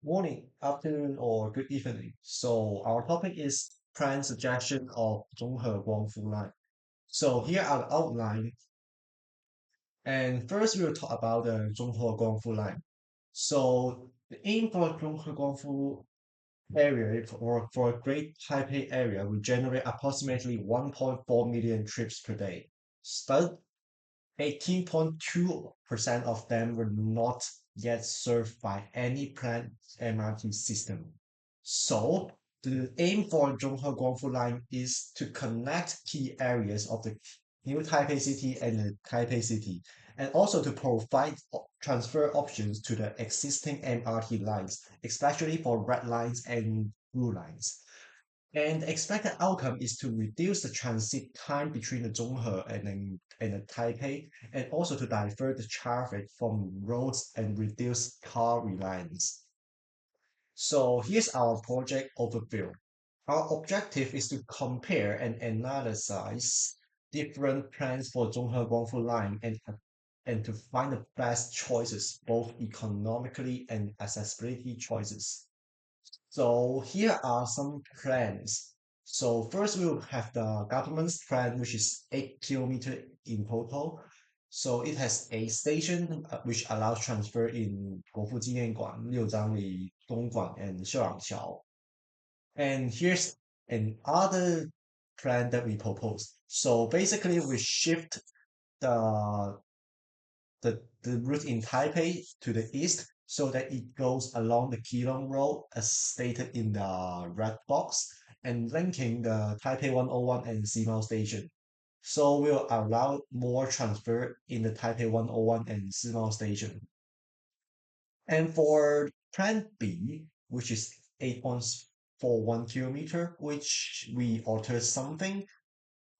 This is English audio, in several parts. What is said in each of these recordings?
Morning, afternoon, or good evening. So our topic is plan suggestion of 中和光复 line. So here are the outline. And first we will talk about the 中和光复 line. So the aim for 中和光复 area for a Great Taipei area will generate approximately 1.4 million trips per day. But 18.2% of them were not yet served by any planned MRT system. So the aim for Zhonghe Guangfu Line is to connect key areas of the New Taipei City and the Taipei City, and also to provide transfer options to the existing MRT lines, especially for red lines and blue lines. And the expected outcome is to reduce the transit time between the Zhonghe and the Taipei, and also to divert the traffic from roads and reduce car reliance. So here's our project overview. Our objective is to compare and analyze different plans for Zhonghe Guangfu Line and to find the best choices, both economically and accessibility choices. So here are some plans. So first we will have the government's plan, which is 8 kilometers in total. So it has a station which allows transfer in 国父纪念馆、六张里、东莞 and 秀朗桥. And here's another plan that we propose. So basically we shift the the route in Taipei to the east so that it goes along the Keelung Road as stated in the red box and linking the Taipei 101 and Simao Station. So we'll allow more transfer in the Taipei 101 and Simao Station. And for Plan B, which is 8.41 kilometer, which we alter something,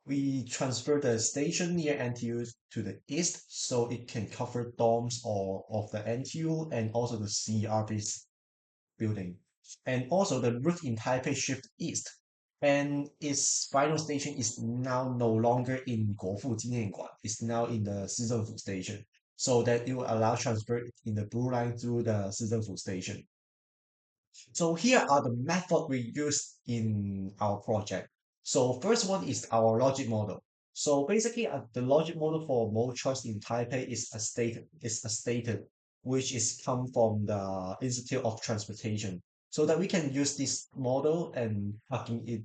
we transfer the station near NTU to the east so it can cover domes or of the NTU and also the CRB's building. And also the route in Taipei shift east. And its final station is now no longer in 国父纪念馆. It's now in the 市政府 station. So that it will allow transfer in the blue line through the 市政府 station. So here are the method we use in our project. So first one is our logic model. So basically, the logic model for mode choice in Taipei is a stated, which is come from the Institute of Transportation, so that we can use this model and plugin it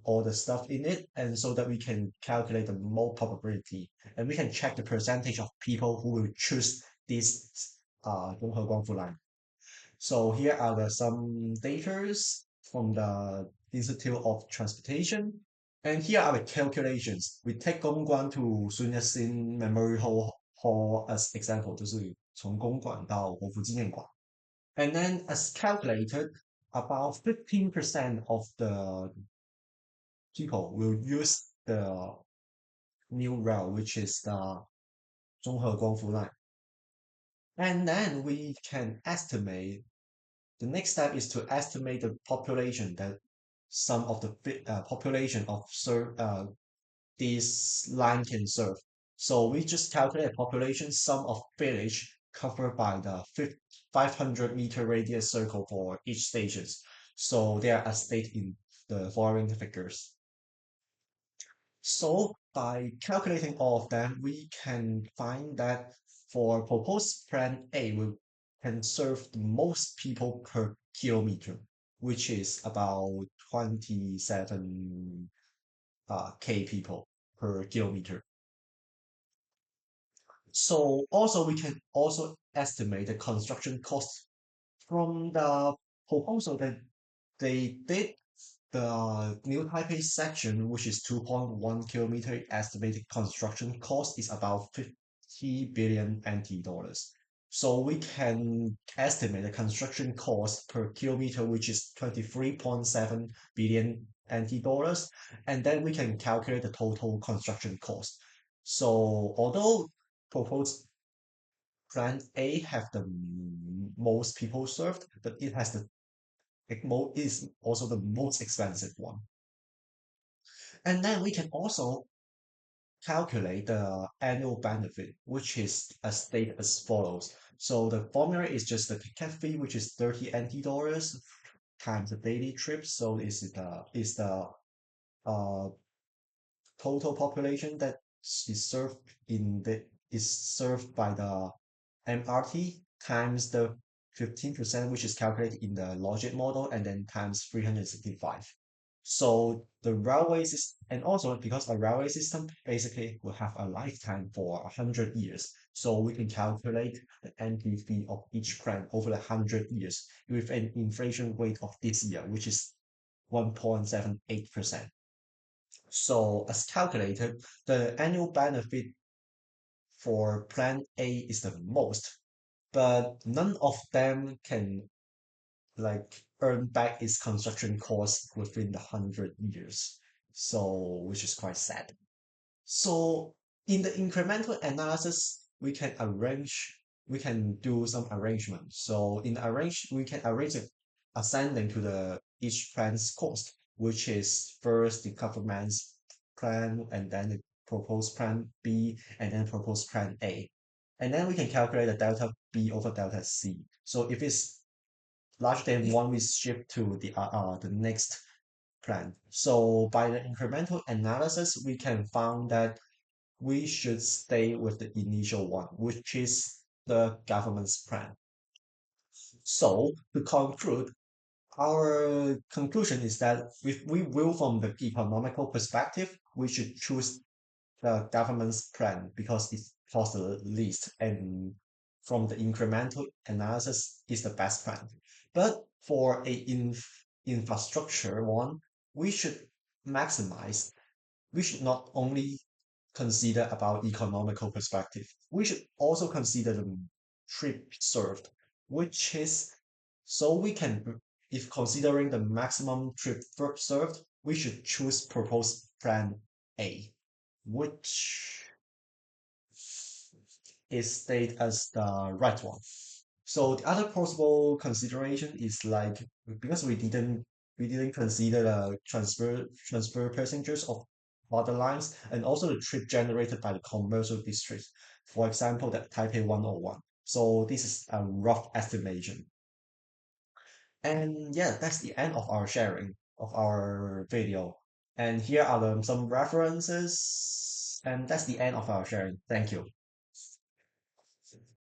all the stuff in it, and so that we can calculate the mode probability, and we can check the percentage of people who will choose this 综合光伏 line. So here are some datas from the Institute of Transportation. And here are the calculations. We take 公馆 to 孙逸仙 Memorial Hall as example, 就是从公馆到国父纪念馆. And then as calculated, about 15% of the people will use the new rail, which is the 综合光伏 line. And then we can estimate. The next step is to estimate the population that some of the population of this line can serve. So we just calculate population sum of village covered by the 500-meter radius circle for each stations. So they are as stated in the following figures. So by calculating all of them, we can find that for proposed plan A, we can serve the most people per kilometer, which is about 27 K people per kilometer. So also we can also estimate the construction cost from the proposal that they did. The New Taipei section, which is 2.1 kilometer, estimated construction cost is about 50 billion NT dollars. So we can estimate the construction cost per kilometer, which is 23.7 billion NT dollars, and then we can calculate the total construction cost. So although proposed plan A have the most people served, but it has the ECMO is also the most expensive one. And then we can also calculate the annual benefit, which is as stated as follows. So the formula is just the ticket fee, which is 30 NT dollars times the daily trip. So is the uh total population that is served in the is served by the MRT times the 15%, which is calculated in the logic model, and then times 365. So the railway system, and also because a railway system basically will have a lifetime for 100 years. So we can calculate the NPV of each plan over the 100 years with an inflation rate of this year, which is 1.78%. So as calculated, the annual benefit for Plan A is the most, but none of them can like earn back its construction cost within the 100 years. So which is quite sad. So in the incremental analysis, we can do some arrangement. So we can arrange it ascending to the each plan's cost, which is first the government's plan, and then the proposed plan B, and then proposed plan A. And then we can calculate the delta B over delta C. So if it's larger than one, we shift to the next plan. So by the incremental analysis, we can find that we should stay with the initial one, which is the government's plan. So to conclude, our conclusion is that if we will from the economical perspective, we should choose the government's plan because it costs the least, and from the incremental analysis is the best plan. But for infrastructure one, we should maximize. We should not only consider about economical perspective. We should also consider the trip served, which is so we can, if considering the maximum trip served, we should choose proposed plan A, which is stated as the right one. So the other possible consideration is like because we didn't consider the transfer passengers of other lines and also the trip generated by the commercial district. For example, the Taipei 101. So this is a rough estimation. And yeah, that's the end of our sharing of our video. And here are some references. And that's the end of our sharing. Thank you.